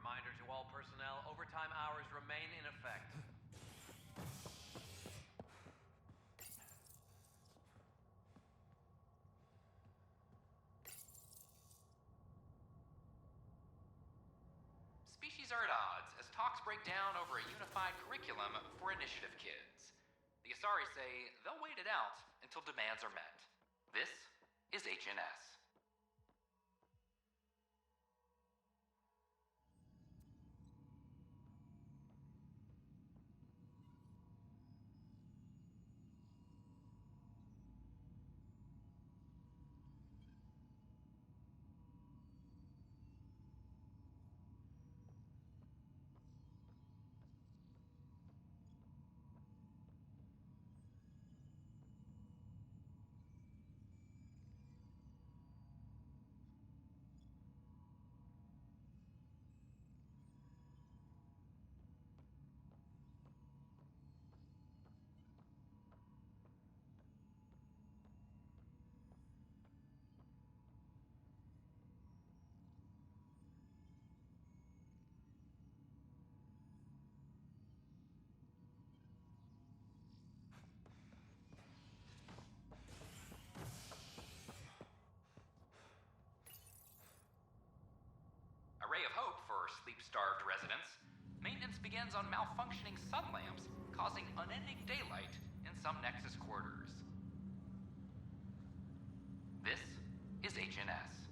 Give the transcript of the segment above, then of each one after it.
Reminder to all personnel, overtime hours remain in effect. Species are at odds as talks break down over a unified curriculum for initiative kids. The Asari say they'll wait it out until demands are met. This is HNS. A ray of hope for sleep-starved residents. Maintenance begins on malfunctioning sun lamps, causing unending daylight in some Nexus quarters. This is HNS.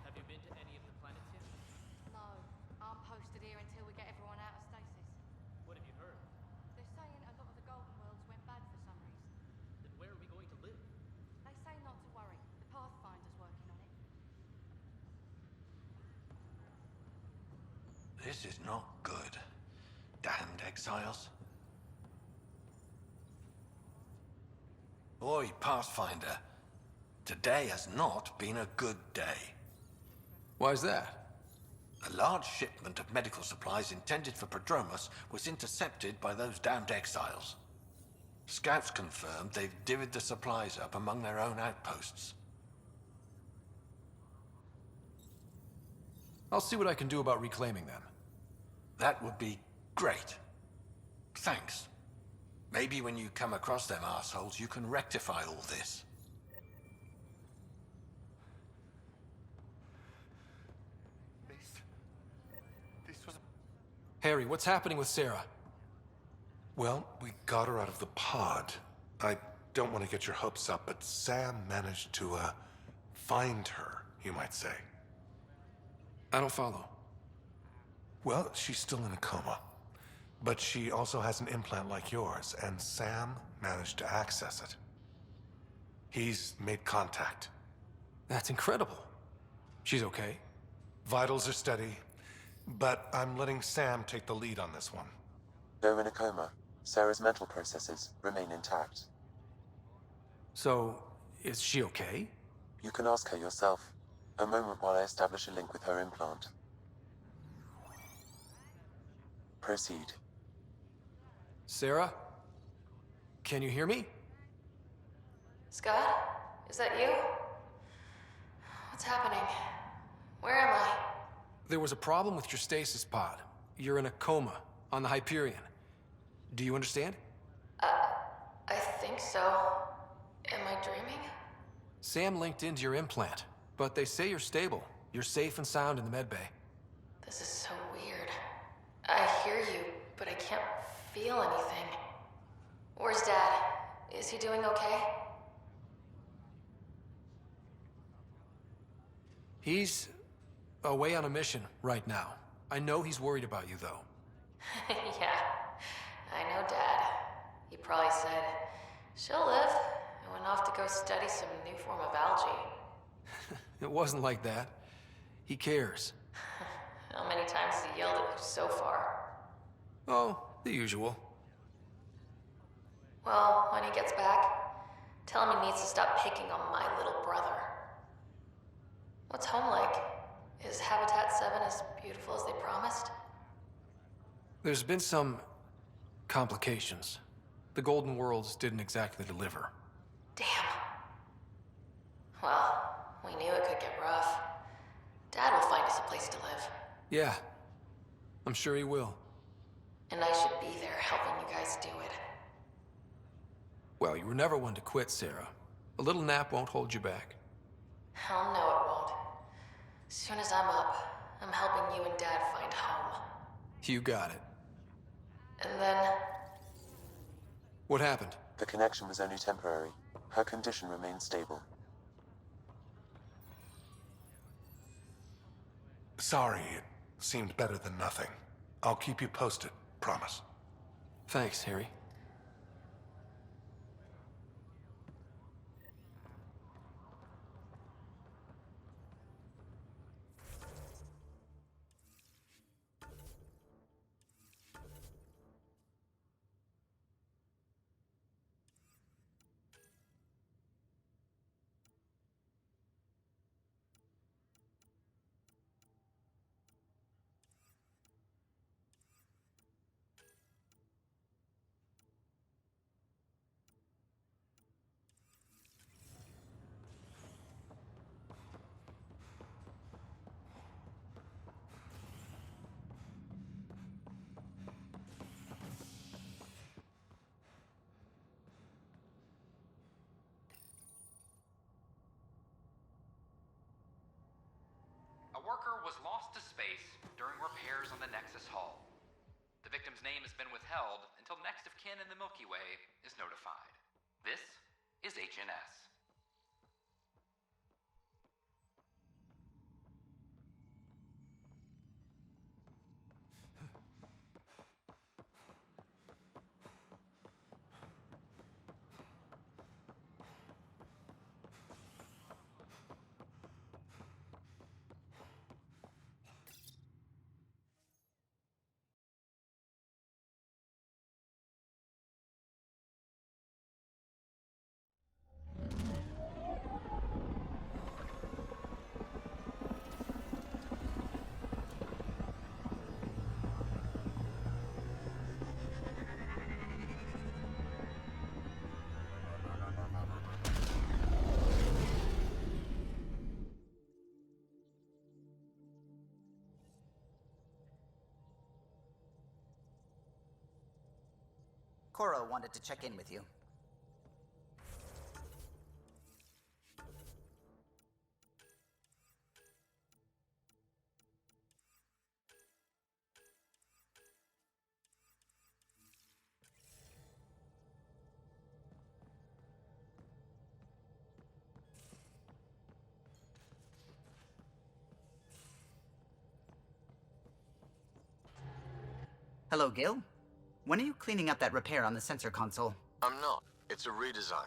Have you been to any of the planets yet? No, I'm posted here until we get everyone out of stasis. What have you heard? They're saying a lot of the Golden Worlds went bad for some reason. Then where are we going to live? They say not to worry. The Pathfinder's working on it. This is not good. Damned exiles. Oi, Pathfinder. Today has not been a good day. Why's that? A large shipment of medical supplies intended for Prodromus was intercepted by those damned exiles. Scouts confirmed they've divvied the supplies up among their own outposts. I'll see what I can do about reclaiming them. That would be great. Thanks. Maybe when you come across them assholes, you can rectify all this. This was... Harry, what's happening with Sarah? Well, we got her out of the pod. I don't want to get your hopes up, but Sam managed to, find her, you might say. I don't follow. Well, she's still in a coma. But she also has an implant like yours, and Sam managed to access it. He's made contact. That's incredible. She's okay? Vitals are steady, but I'm letting Sam take the lead on this one. Though in a coma, Sarah's mental processes remain intact. So, is she okay? You can ask her yourself. A moment while I establish a link with her implant. Proceed. Sarah? Can you hear me? Scott? Is that you? What's happening? Where am I? There was a problem with your stasis pod. You're in a coma on the Hyperion. Do you understand? I think so. Am I dreaming? Sam linked into your implant, but they say you're stable. You're safe and sound in the medbay. This is so weird. I hear you, but I can't feel anything. Where's Dad? Is he doing okay? He's away on a mission right now. I know he's worried about you, though. Yeah, I know Dad. He probably said, she'll live, and went off to go study some new form of algae. It wasn't like that. He cares. How many times has he yelled at you so far? Oh, the usual. Well, when he gets back, tell him he needs to stop picking on my little brother. What's home like? Is Habitat 7 as beautiful as they promised? There's been some complications. The Golden Worlds didn't exactly deliver. Damn. Well, we knew it could get rough. Dad will find us a place to live. Yeah, I'm sure he will. And I should be there helping you guys do it. Well, you were never one to quit, Sarah. A little nap won't hold you back. Hell no, it won't. As soon as I'm up, I'm helping you and Dad find home. You got it. And then... What happened? The connection was only temporary. Her condition remains stable. Sorry, it seemed better than nothing. I'll keep you posted, promise. Thanks, Harry. A worker was lost to space during repairs on the Nexus hull. The victim's name has been withheld until next of kin in the Milky Way is notified. This is HNS. Cora wanted to check in with you. Hello, Gil. When are you cleaning up that repair on the sensor console? I'm not. It's a redesign.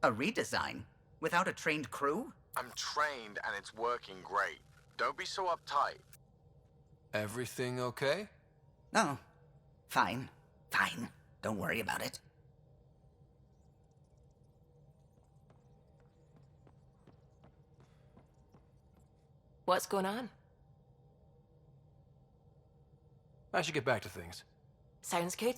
A redesign? Without a trained crew? I'm trained and it's working great. Don't be so uptight. Everything okay? Oh, fine. Fine. Don't worry about it. What's going on? I should get back to things. Sounds good.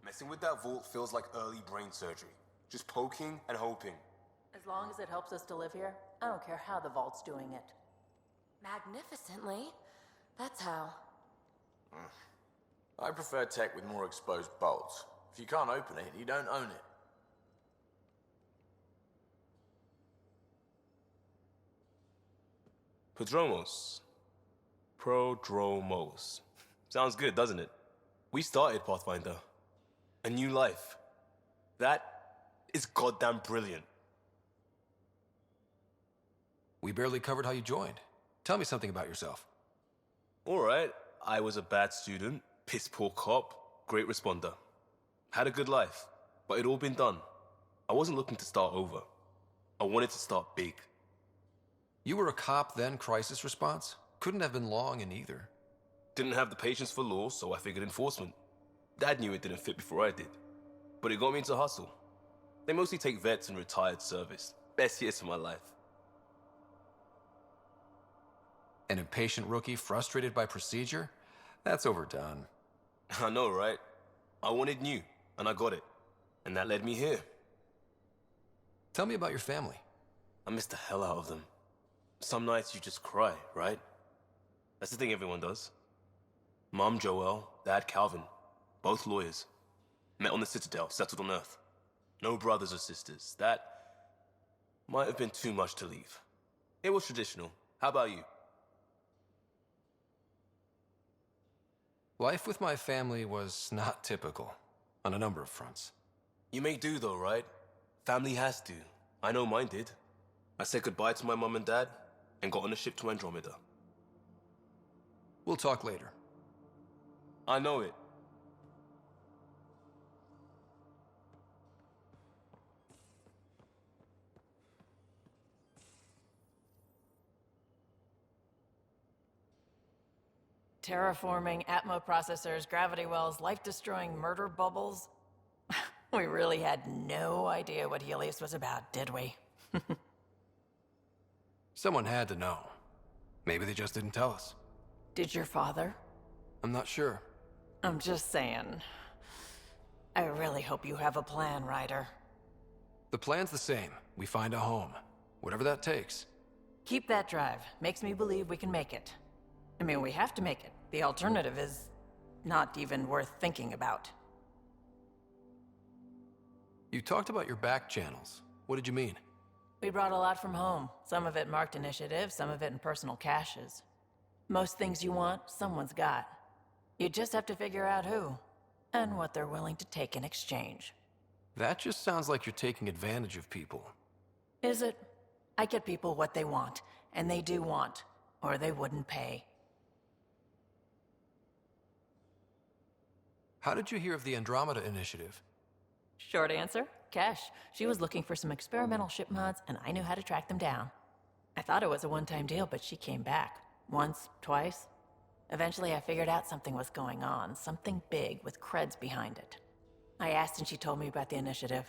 Messing with that vault feels like early brain surgery. Just poking and hoping. As long as it helps us to live here, I don't care how the vault's doing it. Magnificently. That's how. I prefer tech with more exposed bolts. If you can't open it, you don't own it. Prodromos. Sounds good, doesn't it? We started Pathfinder. A new life. That is goddamn brilliant. We barely covered how you joined. Tell me something about yourself. All right, I was a bad student, piss poor cop, great responder. Had a good life, but it'd all been done. I wasn't looking to start over. I wanted to start big. You were a cop, then crisis response? Couldn't have been long in either. Didn't have the patience for law, so I figured enforcement. Dad knew it didn't fit before I did. But it got me into hustle. They mostly take vets and retired service. Best years of my life. An impatient rookie frustrated by procedure? That's overdone. I know, right? I wanted new, and I got it. And that led me here. Tell me about your family. I miss the hell out of them. Some nights you just cry, right? That's the thing everyone does. Mom Joelle, Dad Calvin. Both lawyers. Met on the Citadel, settled on Earth. No brothers or sisters. That might have been too much to leave. It was traditional. How about you? Life with my family was not typical, on a number of fronts. You may do though, right? Family has to. I know mine did. I said goodbye to my mom and dad, and got on a ship to Andromeda. We'll talk later. I know it. Terraforming, Atmo processors, gravity wells, life-destroying murder bubbles. We really had no idea what Helios was about, did we? Someone had to know. Maybe they just didn't tell us. Did your father? I'm not sure. I'm just saying. I really hope you have a plan, Ryder. The plan's the same. We find a home. Whatever that takes. Keep that drive. Makes me believe we can make it. I mean, we have to make it. The alternative is not even worth thinking about. You talked about your back channels. What did you mean? We brought a lot from home. Some of it marked initiative, some of it in personal caches. Most things you want, someone's got. You just have to figure out who, and what they're willing to take in exchange. That just sounds like you're taking advantage of people. Is it? I get people what they want, and they do want, or they wouldn't pay. How did you hear of the Andromeda initiative? Short answer, Cash. She was looking for some experimental ship mods, and I knew how to track them down. I thought it was a one-time deal, but she came back. Once, twice. Eventually, I figured out something was going on. Something big with creds behind it. I asked and she told me about the initiative.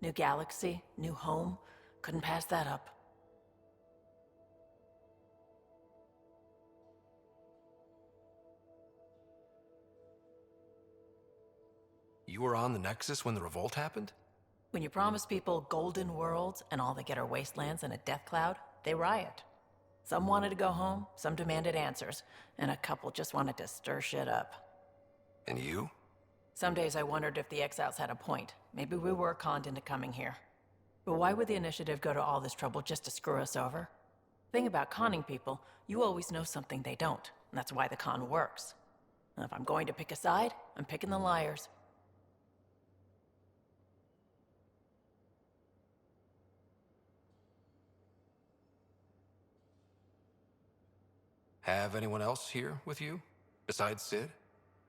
New galaxy, new home. Couldn't pass that up. You were on the Nexus when the revolt happened? When you promise people golden worlds and all they get are wastelands and a death cloud, they riot. Some wanted to go home, some demanded answers, and a couple just wanted to stir shit up. And you? Some days I wondered if the exiles had a point. Maybe we were conned into coming here. But why would the initiative go to all this trouble just to screw us over? Thing about conning people, you always know something they don't, and that's why the con works. And if I'm going to pick a side, I'm picking the liars. Have anyone else here with you, besides Sid?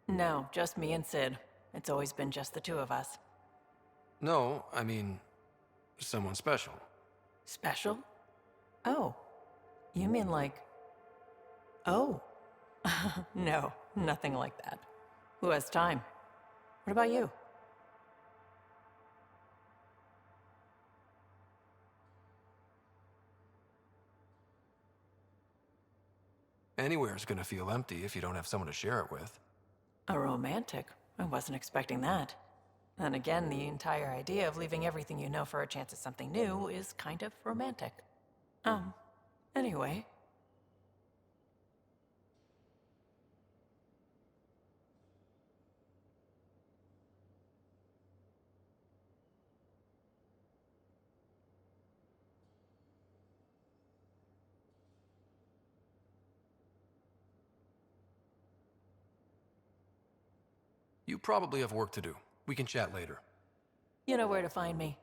No, just me and Sid. It's always been just the two of us. No, I mean, someone special. Special? Oh. You mean like... Oh. No, nothing like that. Who has time? What about you? Anywhere's gonna feel empty if you don't have someone to share it with. A romantic? I wasn't expecting that. And again, the entire idea of leaving everything you know for a chance at something new is kind of romantic. Anyway. You probably have work to do. We can chat later. You know where to find me.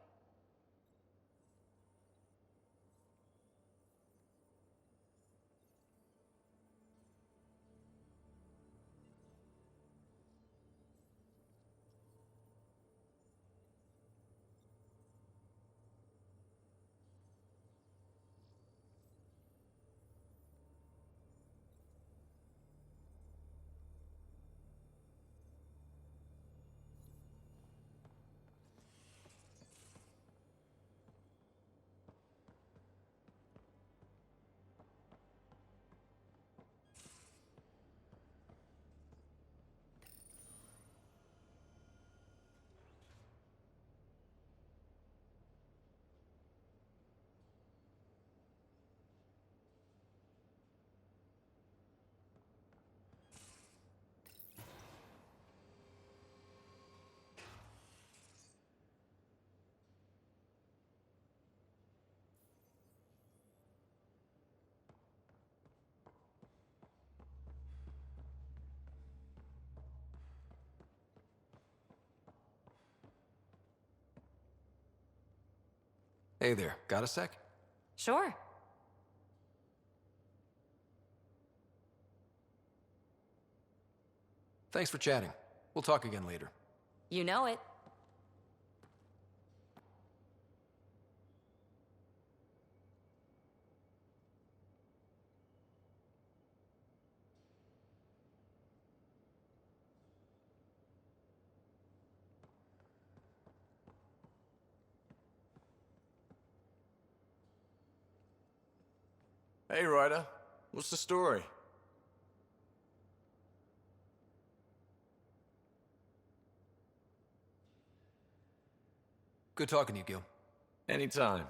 Hey there, got a sec? Sure. Thanks for chatting. We'll talk again later. You know it. Hey, Ryder. What's the story? Good talking to you, Gil. Anytime.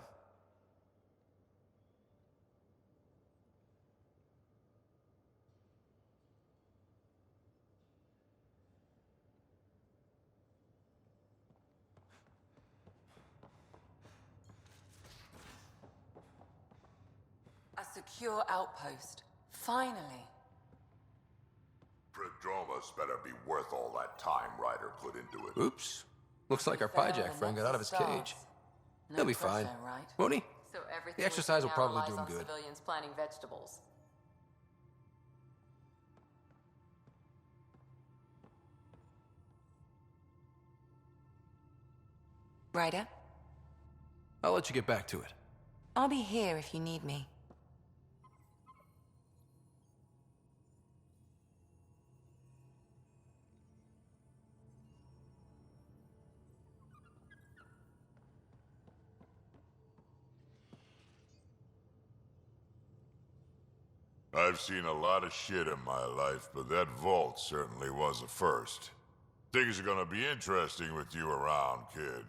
A secure outpost. Finally. Prodromus better be worth all that time Ryder put into it. Oops. Looks like our Pyjack friend got out of his cage. He'll be fine. Right? Won't he? So everything The exercise will now probably relies do him on good. Civilians planting vegetables. Ryder, I'll let you get back to it. I'll be here if you need me. I've seen a lot of shit in my life, but that vault certainly was a first. Things are gonna be interesting with you around, kid.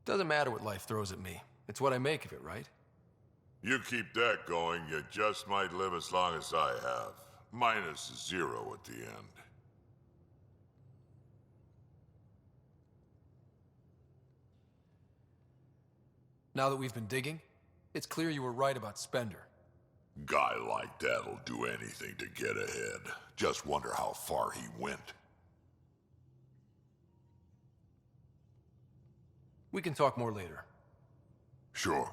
Doesn't matter what life throws at me. It's what I make of it, right? You keep that going, you just might live as long as I have. Minus 0 at the end. Now that we've been digging, it's clear you were right about Spender. Guy like that'll do anything to get ahead. Just wonder how far he went. We can talk more later. Sure.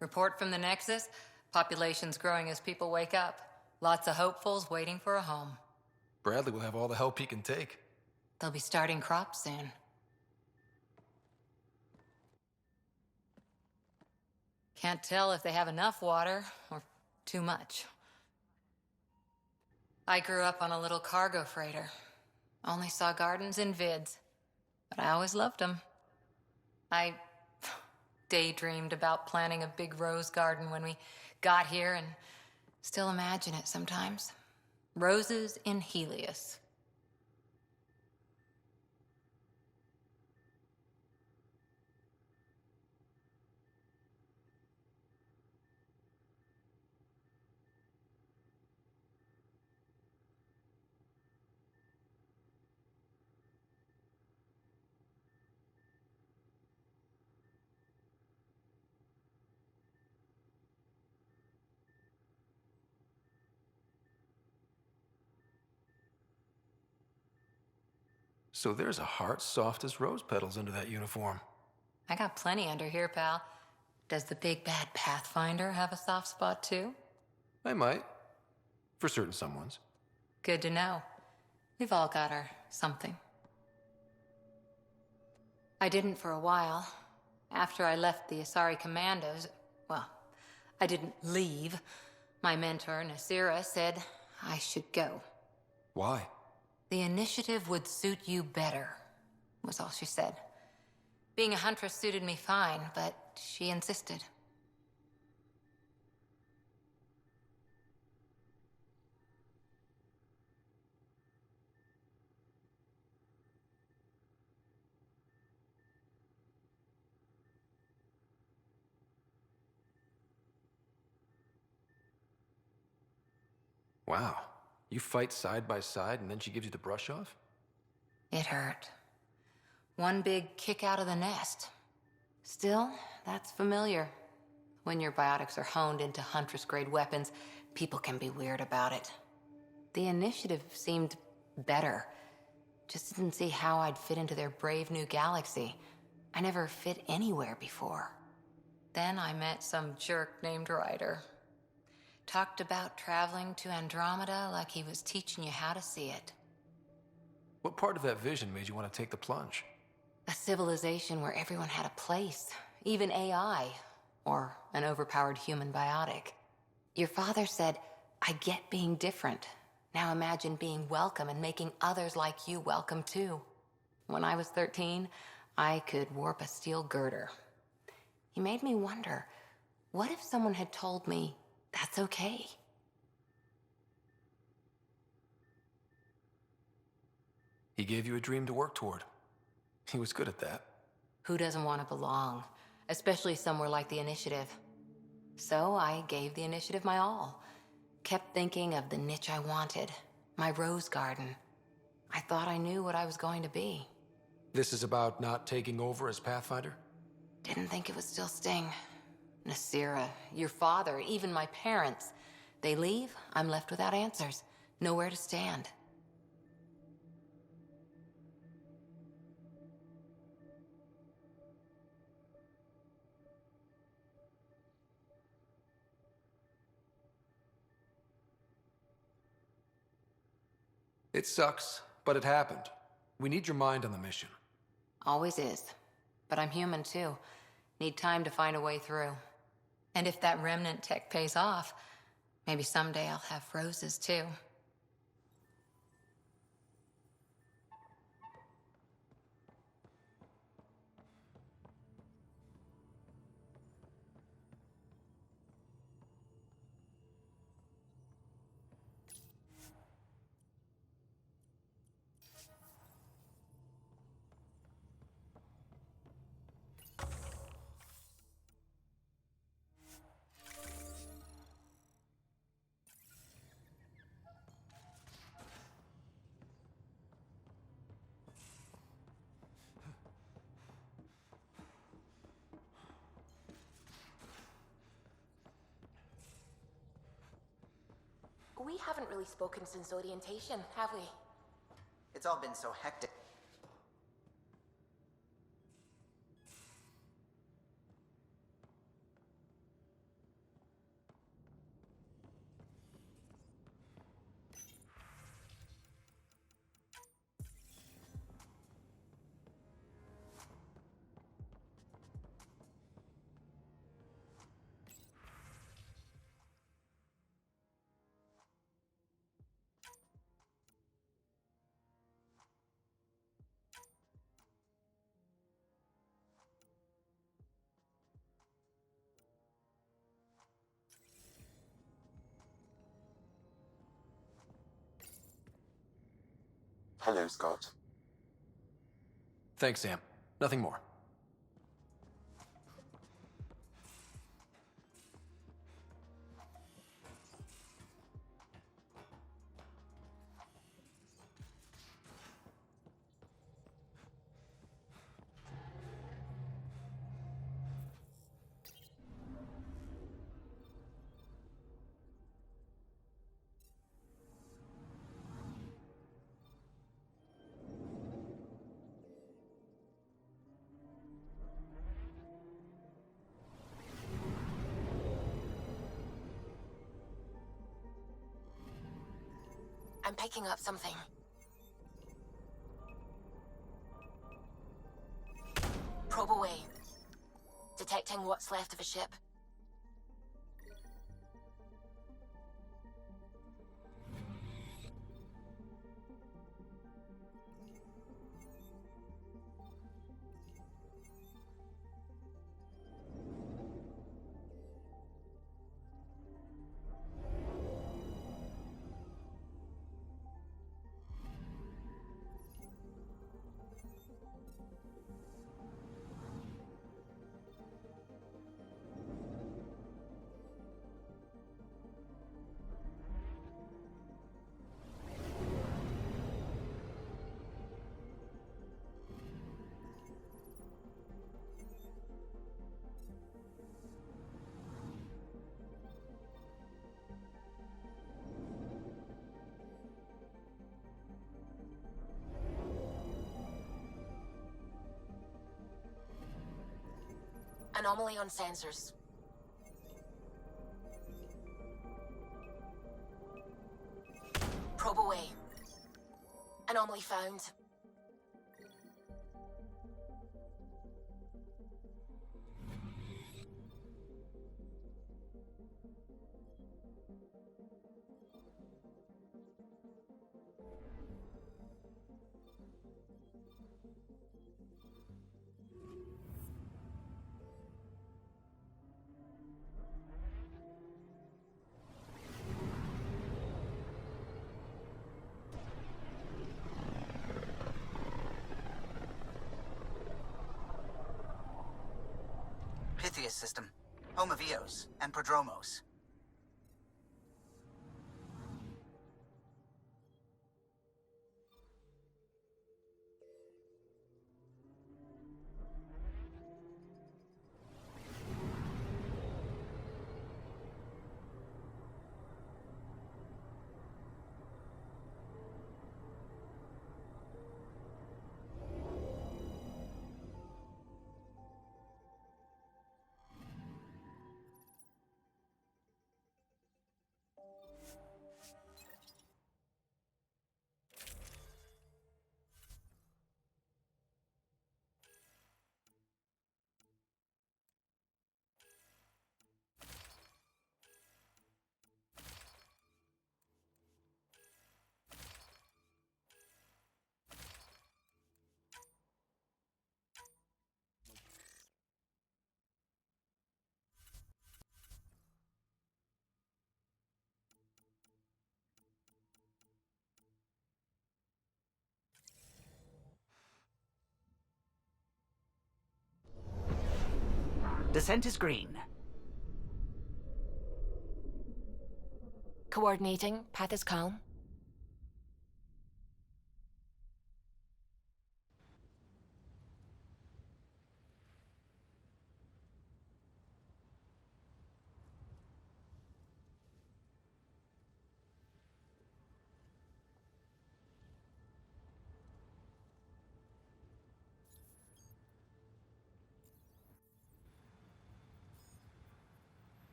Report from the Nexus. Population's growing as people wake up. Lots of hopefuls waiting for a home. Bradley will have all the help he can take. They'll be starting crops soon. Can't tell if they have enough water or too much. I grew up on a little cargo freighter. Only saw gardens in vids, but I always loved them. I daydreamed about planting a big rose garden when we got here and still imagine it sometimes. Roses in Helios. So there's a heart soft as rose petals under that uniform. I got plenty under here, pal. Does the big bad Pathfinder have a soft spot too? I might. For certain someones. Good to know. We've all got our something. I didn't for a while. After I left the Asari Commandos, well, I didn't leave. My mentor, Nasira, said I should go. Why? The initiative would suit you better, was all she said. Being a huntress suited me fine, but she insisted. Wow. You fight side by side and then she gives you the brush off? It hurt. One big kick out of the nest. Still, that's familiar. When your biotics are honed into Huntress-grade weapons, people can be weird about it. The initiative seemed better. Just didn't see how I'd fit into their brave new galaxy. I never fit anywhere before. Then I met some jerk named Ryder. Talked about traveling to Andromeda like he was teaching you how to see it. What part of that vision made you want to take the plunge? A civilization where everyone had a place, even AI, or an overpowered human biotic. Your father said, I get being different. Now imagine being welcome and making others like you welcome too. When I was 13, I could warp a steel girder. He made me wonder, what if someone had told me that's okay? He gave you a dream to work toward. He was good at that. Who doesn't want to belong? Especially somewhere like the Initiative. So I gave the Initiative my all. Kept thinking of the niche I wanted. My rose garden. I thought I knew what I was going to be. This is about not taking over as Pathfinder? Didn't think it would still sting. Nasira, your father, even my parents. They leave, I'm left without answers. Nowhere to stand. It sucks, but it happened. We need your mind on the mission. Always is. But I'm human too. Need time to find a way through. And if that remnant tech pays off, maybe someday I'll have roses too. We haven't really spoken since orientation, have we? It's all been so hectic. Hello, Scott. Thanks, Sam. Nothing more. I'm picking up something. protecting what's left of a ship. Anomaly on sensors. Probe away. Anomaly found. Pythias system, home of Eos and Prodromos. Descent is green. Coordinating. Path is calm.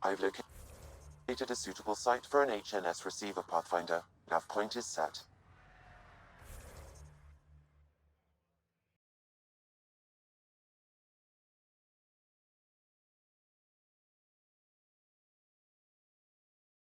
I've located a suitable site for an HNS receiver, Pathfinder. Nav point is set.